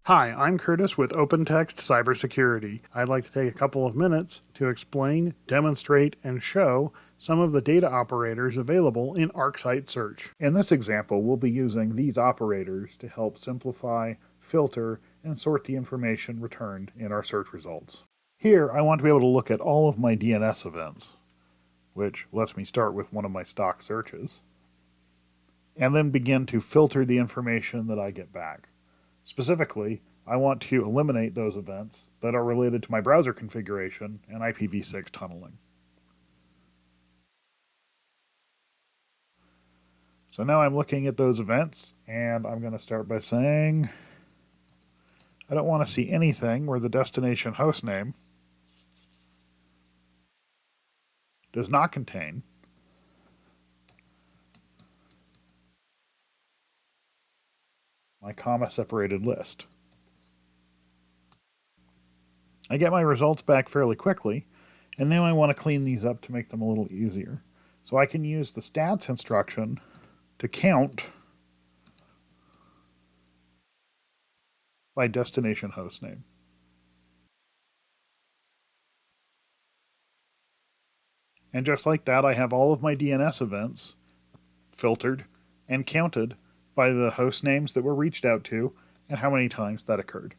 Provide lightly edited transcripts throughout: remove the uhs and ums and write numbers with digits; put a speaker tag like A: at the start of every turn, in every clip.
A: Hi, I'm Curtis with OPENTEXT CYBERSECURITY. I'd like to take a couple of minutes to explain, demonstrate, and show some of the data operators available in ArcSight Search. In this example, we'll be using these operators to help simplify, filter, and sort the information returned in our search results. Here, I want to be able to look at all of my DNS events, which lets me start with one of my stock searches, and then begin to filter the information that I get back. Specifically, I want to eliminate those events that are related to my browser configuration and IPv6 tunneling. So now I'm looking at those events, and I'm going to start by saying I don't want to see anything where the destination hostname does not contain my comma-separated list. I get my results back fairly quickly, and now I want to clean these up to make them a little easier. So I can use the stats instruction to count by destination hostname. And just like that, I have all of my DNS events filtered and counted by the host names that were reached out to and how many times that occurred.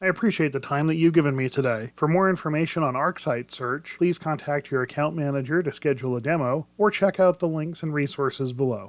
A: I appreciate the time that you've given me today. For more information on ArcSight Search, please contact your account manager to schedule a demo or check out the links and resources below.